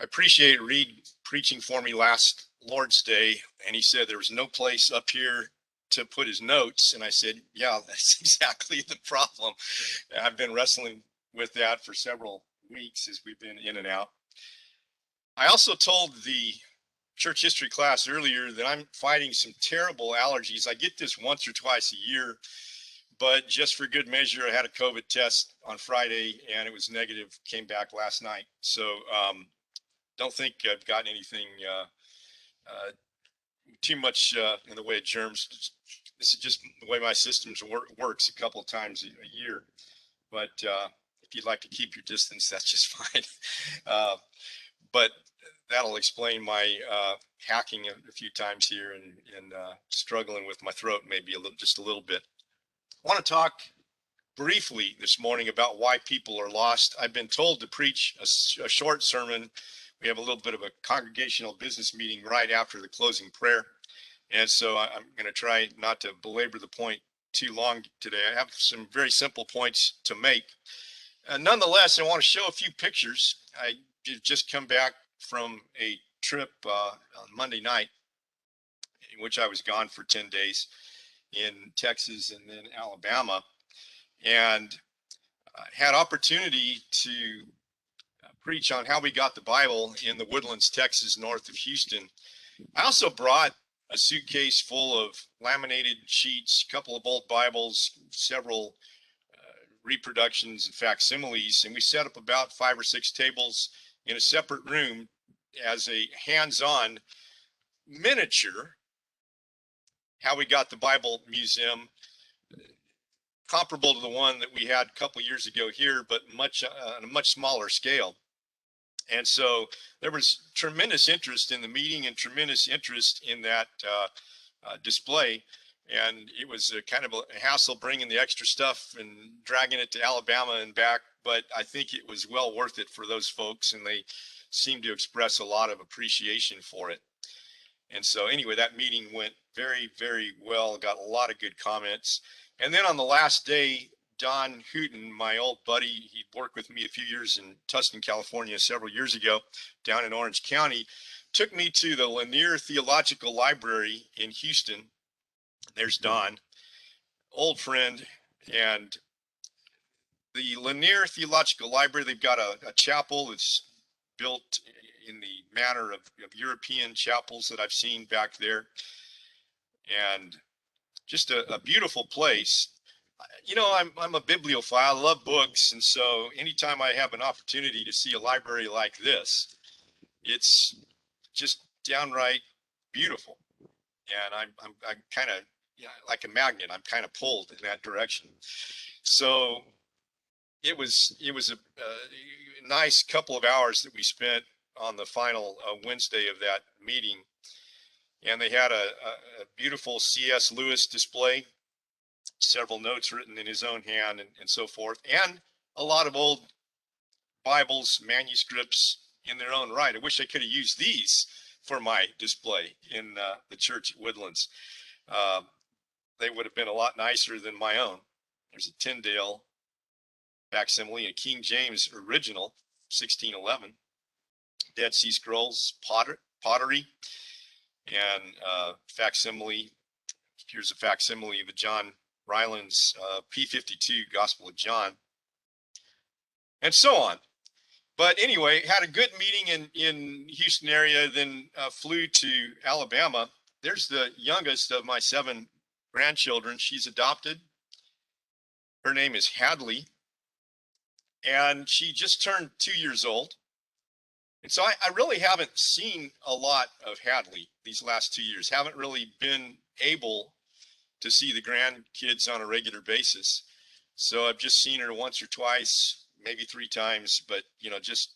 I appreciate Reed preaching for me last Lord's Day, and he said there was no place up here to put his notes. And I said, yeah, that's exactly the problem. I've been wrestling with that for several weeks as we've been in and out. I also told the church history class earlier that I'm fighting some terrible allergies. I get this once or twice a year, but just for good measure, I had a COVID test on Friday and it was negative, came back last night. So don't think I've gotten anything too much in the way of germs. This is just the way my system works a couple of times a year. But if you'd like to keep your distance, that's just fine. But that'll explain my hacking a few times here and struggling with my throat maybe just a little bit. I want to talk briefly this morning about why people are lost. I've been told to preach a short sermon. We have a little bit of a congregational business meeting right after the closing prayer. And so I'm going to try not to belabor the point too long today. I have some very simple points to make. Nonetheless, I want to show a few pictures. I just come back from a trip on Monday night, in which I was gone for 10 days in Texas and then Alabama, and had opportunity to preach on how we got the Bible in the Woodlands, Texas, north of Houston. I also brought a suitcase full of laminated sheets, a couple of old Bibles, several reproductions and facsimiles, and we set up about 5 or 6 tables in a separate room as a hands-on miniature how we got the Bible museum, comparable to the one that we had a couple years ago here, but on a much smaller scale. And so there was tremendous interest in the meeting and tremendous interest in that display. And it was kind of a hassle bringing the extra stuff and dragging it to Alabama and back. But I think it was well worth it for those folks, and they seemed to express a lot of appreciation for it. And so anyway, that meeting went very, very well, got a lot of good comments. And then on the last day, Don Hooten, my old buddy, he worked with me a few years in Tustin, California, several years ago, down in Orange County, took me to the Lanier Theological Library in Houston. There's Don, old friend. And the Lanier Theological Library, they've got a chapel that's built in the manner of European chapels that I've seen back there. And just a beautiful place. You know, I'm a bibliophile, I love books, and so anytime I have an opportunity to see a library like this, it's just downright beautiful. And I'm kind of, yeah, like a magnet, I'm kind of pulled in that direction. So it was a nice couple of hours that we spent on the final Wednesday of that meeting. And they had a beautiful C.S. Lewis display, several notes written in his own hand and so forth, and a lot of old Bibles, manuscripts in their own right. I wish I could have used these for my display in the church at Woodlands. They would have been a lot nicer than my own. There's a Tyndale facsimile, a King James original, 1611, Dead Sea Scrolls, pottery, and facsimile. Here's a facsimile of the John Rylands P52 Gospel of John, and so on. But anyway, had a good meeting in Houston area, then flew to Alabama. There's the youngest of my 7 grandchildren. She's adopted. Her name is Hadley, and she just turned 2 years old. And so I really haven't seen a lot of Hadley these last 2 years. Haven't really been able to see the grandkids on a regular basis. So I've just seen her once or twice, maybe 3 times, but you know, just,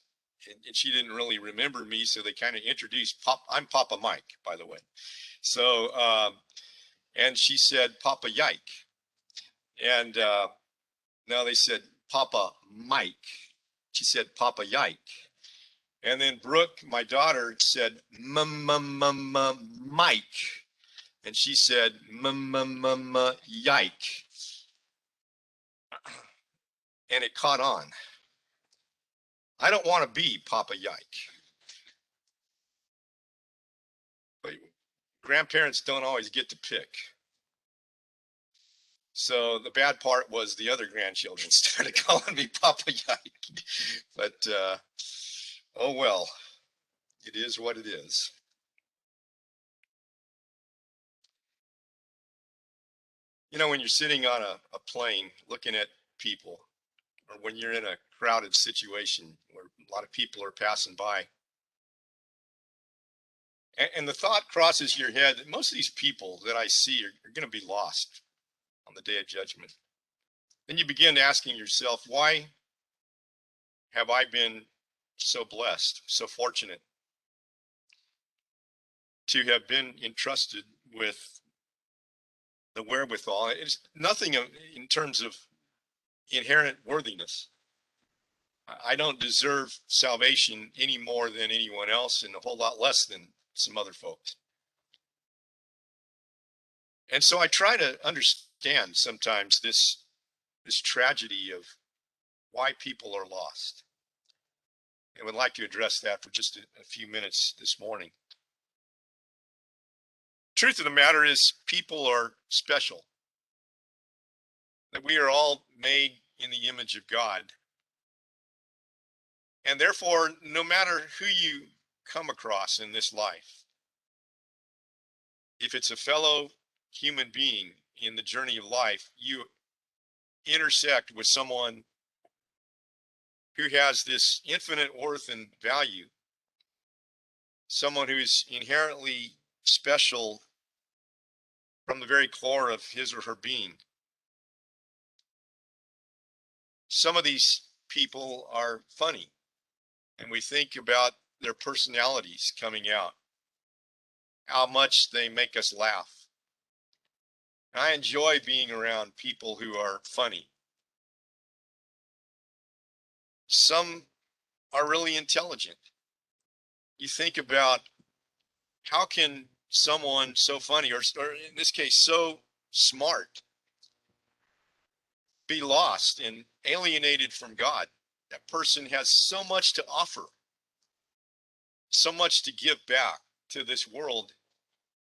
and she didn't really remember me. So they kind of introduced I'm Papa Mike, by the way. So, and she said, Papa Yike. And now they said, Papa Mike. She said, Papa Yike. And then Brooke, my daughter, said, Mike. And she said, Yike. And it caught on. I don't want to be Papa Yike. grandparents don't always get to pick. So the bad part was the other grandchildren started calling me Papa Yike. But oh well, it is what it is. You know, when you're sitting on a plane looking at people, or when you're in a crowded situation where a lot of people are passing by, and the thought crosses your head that most of these people that I see are going to be lost on the day of judgment. Then you begin asking yourself, why have I been so blessed, so fortunate to have been entrusted with the wherewithal? It's nothing in terms of inherent worthiness. I don't deserve salvation any more than anyone else, and a whole lot less than some other folks. And so I try to understand sometimes this tragedy of why people are lost, and would like to address that for just a few minutes this morning. Truth of the matter is, people are special, that we are all made in the image of God. And therefore, no matter who you come across in this life, if it's a fellow human being in the journey of life, you intersect with someone who has this infinite worth and value, someone who is inherently special from the very core of his or her being. Some of these people are funny, and we think about their personalities coming out, how much they make us laugh. I enjoy being around people who are funny. Some are really intelligent. You think about, how can someone so funny, or in this case, so smart, be lost and alienated from God? That person has so much to offer, so much to give back to this world.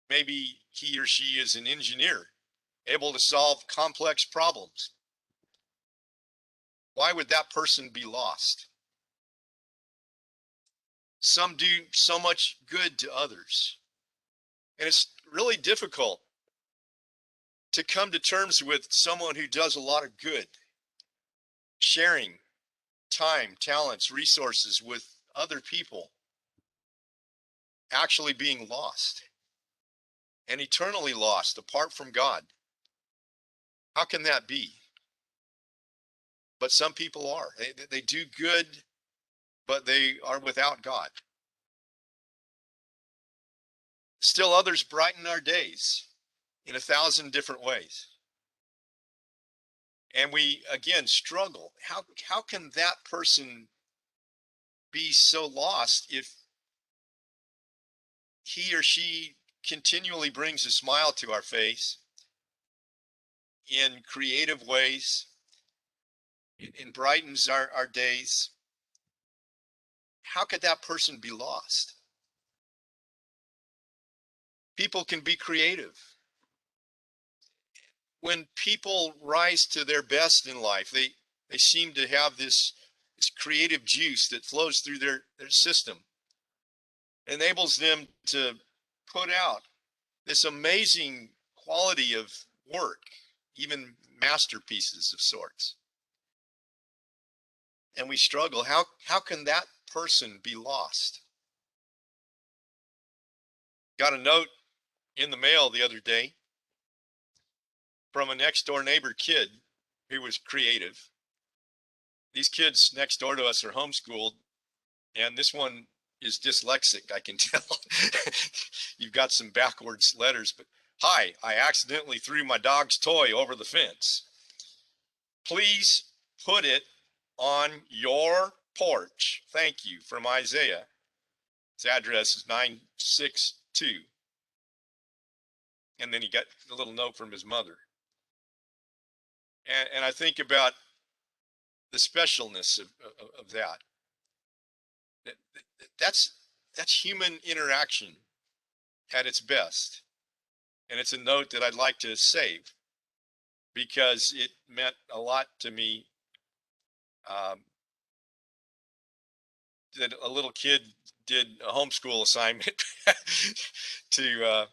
Maybe he or she is an engineer, able to solve complex problems. Why would that person be lost? Some do so much good to others. And it's really difficult to come to terms with someone who does a lot of good, sharing time, talents, resources with other people, actually being lost and eternally lost apart from God. How can that be? But some people are. They do good, but they are without God. Still others brighten our days in 1,000 different ways. And we, again, struggle. How can that person be so lost if he or she continually brings a smile to our face in creative ways, and brightens our days? How could that person be lost? People can be creative. When people rise to their best in life, they seem to have this creative juice that flows through their system, enables them to put out this amazing quality of work, even masterpieces of sorts. And we struggle. How can that person be lost? Got a note in the mail the other day from a next door neighbor kid who was creative. These kids next door to us are homeschooled, and this one is dyslexic, I can tell. You've got some backwards letters, but hi, I accidentally threw my dog's toy over the fence. Please put it on your porch. Thank you, from Isaiah. His address is 962. And then he got a little note from his mother. And I think about the specialness of that. That's human interaction at its best. And it's a note that I'd like to save because it meant a lot to me, that a little kid did a homeschool assignment to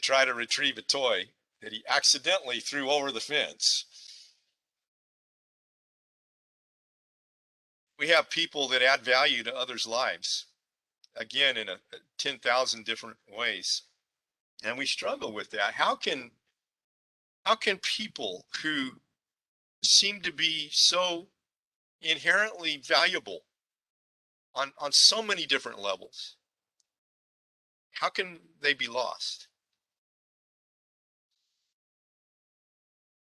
try to retrieve a toy that he accidentally threw over the fence. We have people that add value to others' lives, again, in 10,000 different ways. And we struggle with that. How can people who seem to be so inherently valuable on so many different levels, how can they be lost?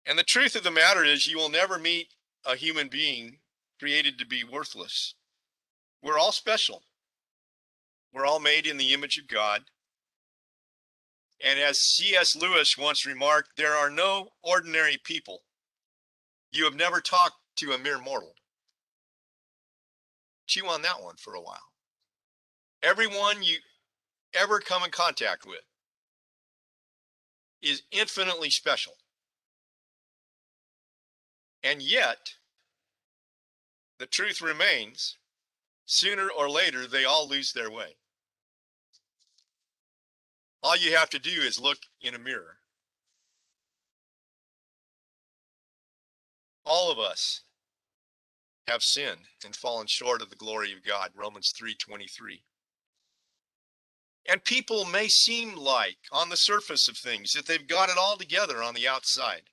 And the truth of the matter is, you will never meet a human being created to be worthless. We're all special. We're all made in the image of God. And as C.S. Lewis once remarked, there are no ordinary people. You have never talked to a mere mortal. Chew on that one for a while. Everyone you ever come in contact with is infinitely special. And yet, the truth remains, sooner or later, they all lose their way. All you have to do is look in a mirror. All of us have sinned and fallen short of the glory of God, Romans 3:23. And people may seem like, on the surface of things, that they've got it all together on the outside.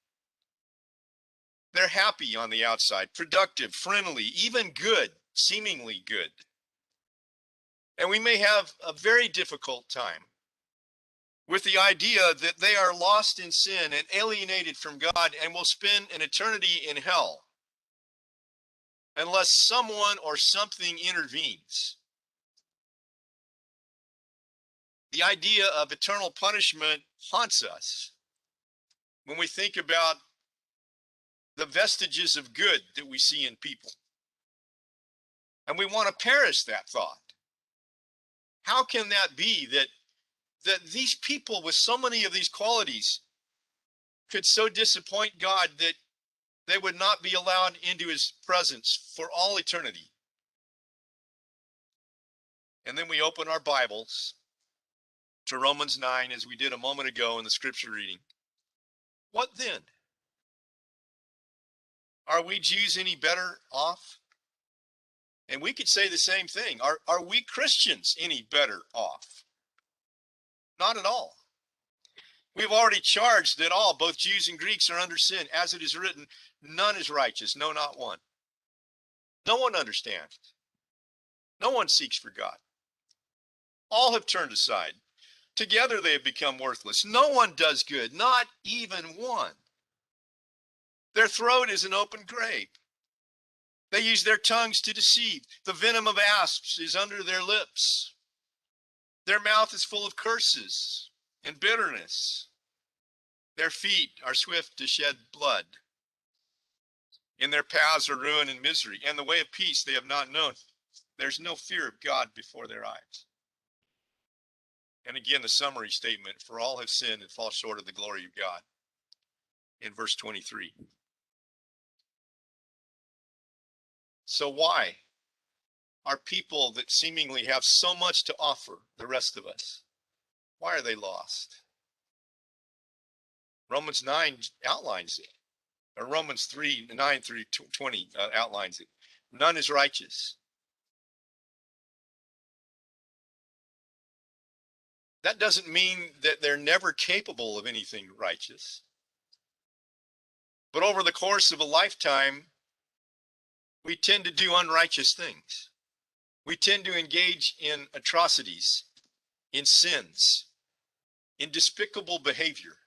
They're happy on the outside, productive, friendly, even good, seemingly good. And we may have a very difficult time with the idea that they are lost in sin and alienated from God and will spend an eternity in hell unless someone or something intervenes. The idea of eternal punishment haunts us when we think about the vestiges of good that we see in people. And we want to perish that thought. How can that be that these people with so many of these qualities could so disappoint God that they would not be allowed into his presence for all eternity? And then we open our Bibles to Romans 9, as we did a moment ago in the scripture reading. What then? Are we Jews any better off? And we could say the same thing. Are we Christians any better off? Not at all. We've already charged that all, both Jews and Greeks, are under sin. As it is written, none is righteous, no, not one. No one understands. No one seeks for God. All have turned aside. Together they have become worthless. No one does good, not even one. Their throat is an open grave. They use their tongues to deceive. The venom of asps is under their lips. Their mouth is full of curses and bitterness. Their feet are swift to shed blood. In their paths are ruin and misery, and the way of peace they have not known. There's no fear of God before their eyes. And again, the summary statement, for all have sinned and fall short of the glory of God, in verse 23. So why are people that seemingly have so much to offer the rest of us, why are they lost? Romans 9 outlines it, or Romans 3:9 through 20 outlines it. None is righteous. That doesn't mean that they're never capable of anything righteous. But over the course of a lifetime, we tend to do unrighteous things. We tend to engage in atrocities, in sins, in despicable behavior.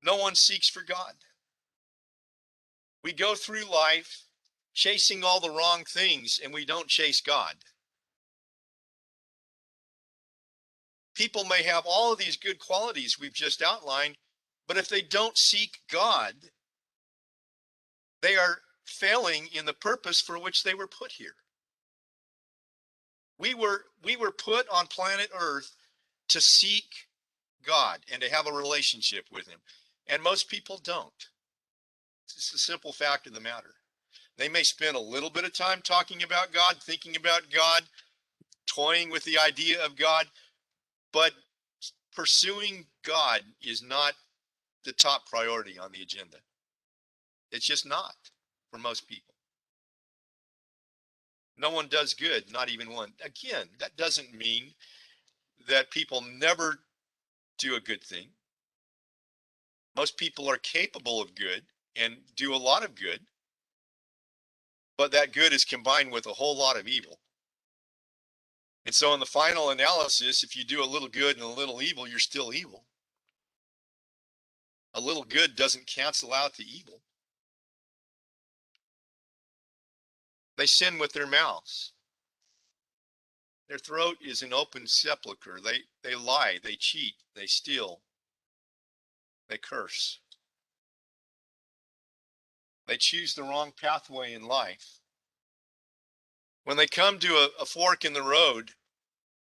No one seeks for God. We go through life chasing all the wrong things, and we don't chase God. People may have all of these good qualities we've just outlined, but if they don't seek God, they are failing in the purpose for which they were put here. We were put on planet Earth to seek God and to have a relationship with him. And most people don't. It's just a simple fact of the matter. They may spend a little bit of time talking about God, thinking about God, toying with the idea of God, but pursuing God is not the top priority on the agenda. It's just not for most people. No one does good, not even one. Again, that doesn't mean that people never do a good thing. Most people are capable of good and do a lot of good, but that good is combined with a whole lot of evil. And so in the final analysis, if you do a little good and a little evil, you're still evil. A little good doesn't cancel out the evil. They sin with their mouths. Their throat is an open sepulcher. They lie, they cheat, they steal, they curse. They choose the wrong pathway in life. When they come to a fork in the road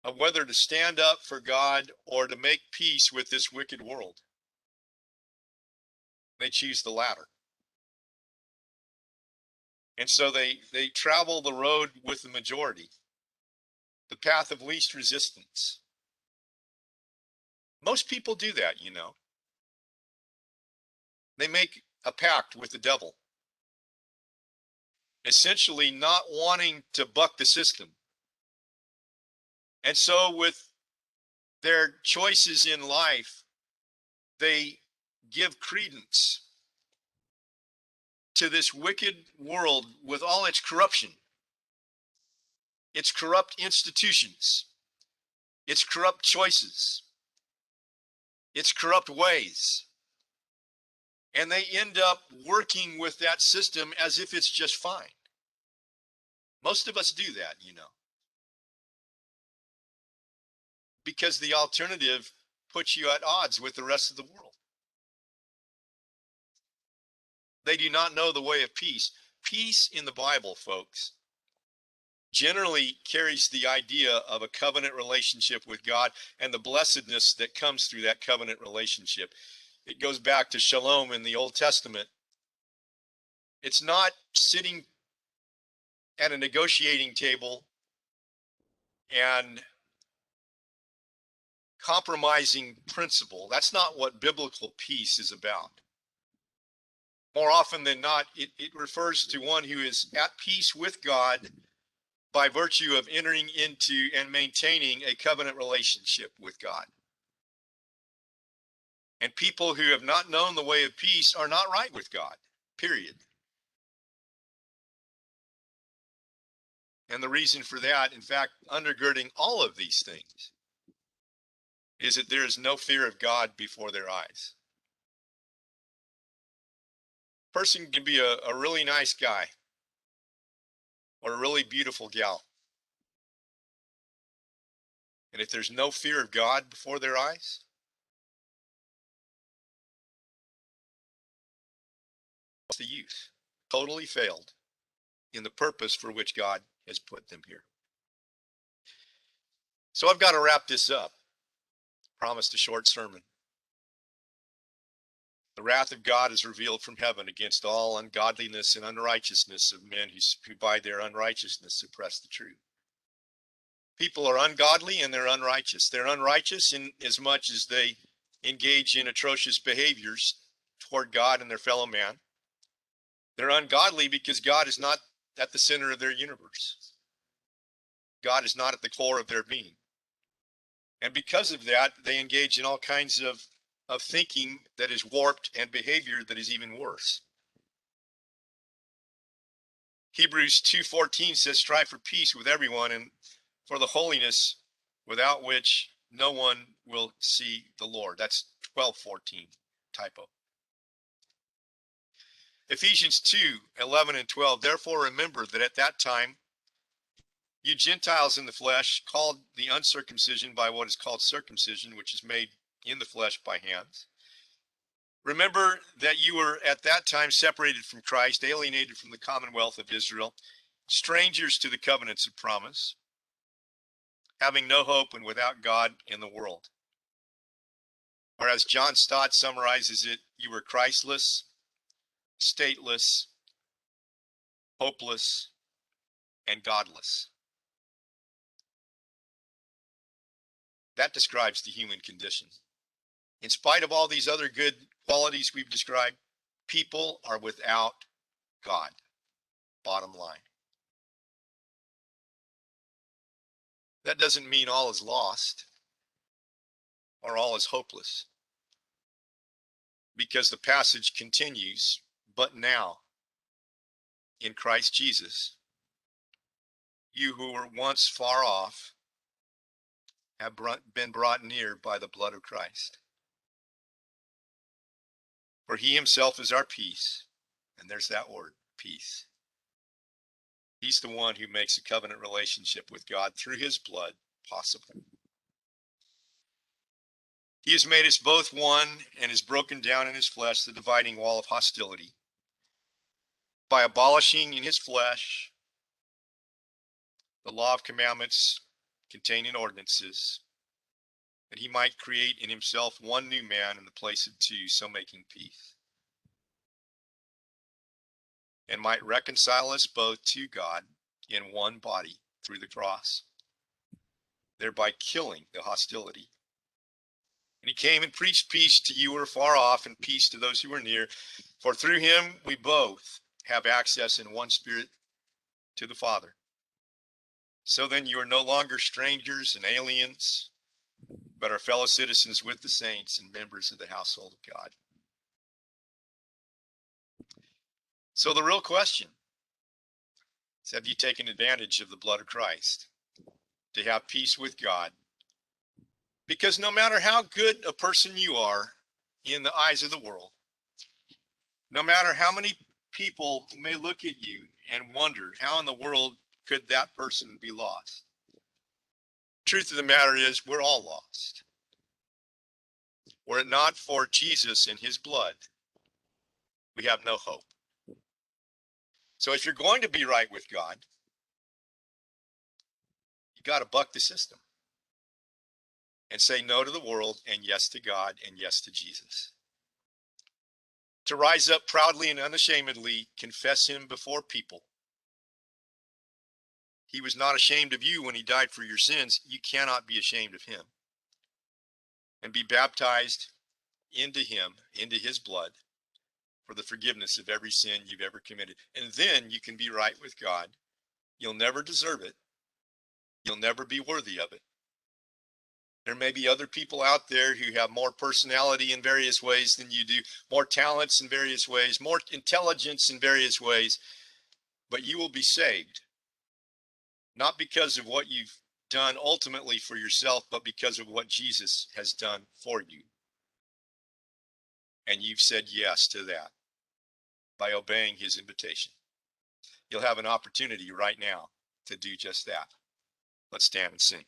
of whether to stand up for God or to make peace with this wicked world, they choose the latter. And so they travel the road with the majority, the path of least resistance. Most people do that, you know. They make a pact with the devil, essentially not wanting to buck the system. And so with their choices in life, they give credence to this wicked world with all its corruption, its corrupt institutions, its corrupt choices, its corrupt ways. And they end up working with that system as if it's just fine. Most of us do that, you know, because the alternative puts you at odds with the rest of the world. They do not know the way of peace. Peace in the Bible, folks, generally carries the idea of a covenant relationship with God and the blessedness that comes through that covenant relationship. It goes back to shalom in the Old Testament. It's not sitting at a negotiating table and compromising principle. That's not what biblical peace is about. More often than not, it refers to one who is at peace with God by virtue of entering into and maintaining a covenant relationship with God. And people who have not known the way of peace are not right with God, period. And the reason for that, in fact, undergirding all of these things, is that there is no fear of God before their eyes. A person can be a really nice guy or a really beautiful gal. And if there's no fear of God before their eyes, what's the use? Totally failed in the purpose for which God has put them here. So I've got to wrap this up. Promised a short sermon. The wrath of God is revealed from heaven against all ungodliness and unrighteousness of men who by their unrighteousness suppress the truth. People are ungodly and they're unrighteous. They're unrighteous in as much as they engage in atrocious behaviors toward God and their fellow man. They're ungodly because God is not at the center of their universe. God is not at the core of their being. And because of that, they engage in all kinds of thinking that is warped and behavior that is even worse. Hebrews 2:14 says, strive for peace with everyone and for the holiness without which no one will see the Lord. That's 12:14, typo. Ephesians 2:11 and 12, therefore remember that at that time, you Gentiles in the flesh, called the uncircumcision by what is called circumcision, which is made in the flesh by hands. Remember that you were at that time separated from Christ, alienated from the commonwealth of Israel, strangers to the covenants of promise, having no hope and without God in the world. Or as John Stott summarizes it, you were Christless, stateless, hopeless, and godless. That describes the human condition. In spite of all these other good qualities we've described, people are without God. Bottom line. That doesn't mean all is lost or all is hopeless, because the passage continues, but now in Christ Jesus, you who were once far off have been brought near by the blood of Christ. For he himself is our peace, and there's that word, peace. He's the one who makes a covenant relationship with God through his blood possible. He has made us both one and has broken down in his flesh the dividing wall of hostility by abolishing in his flesh the law of commandments contained in ordinances, that he might create in himself one new man in the place of two, so making peace, and might reconcile us both to God in one body through the cross, thereby killing the hostility. And he came and preached peace to you who are far off and peace to those who are near. For through him we both have access in one spirit to the Father. So then you are no longer strangers and aliens, but are fellow citizens with the saints and members of the household of God. So the real question is, have you taken advantage of the blood of Christ to have peace with God? Because no matter how good a person you are in the eyes of the world, no matter how many people may look at you and wonder, how in the world could that person be lost? Truth of the matter is, we're all lost. Were it not for Jesus and his blood, we have no hope. So if you're going to be right with God, you got to buck the system and say no to the world and yes to God and yes to Jesus. To rise up proudly and unashamedly, confess him before people. He was not ashamed of you when he died for your sins. You cannot be ashamed of him. And be baptized into him, into his blood, for the forgiveness of every sin you've ever committed. And then you can be right with God. You'll never deserve it. You'll never be worthy of it. There may be other people out there who have more personality in various ways than you do, more talents in various ways, more intelligence in various ways, but you will be saved. Not because of what you've done ultimately for yourself, but because of what Jesus has done for you. And you've said yes to that by obeying his invitation. You'll have an opportunity right now to do just that. Let's stand and sing.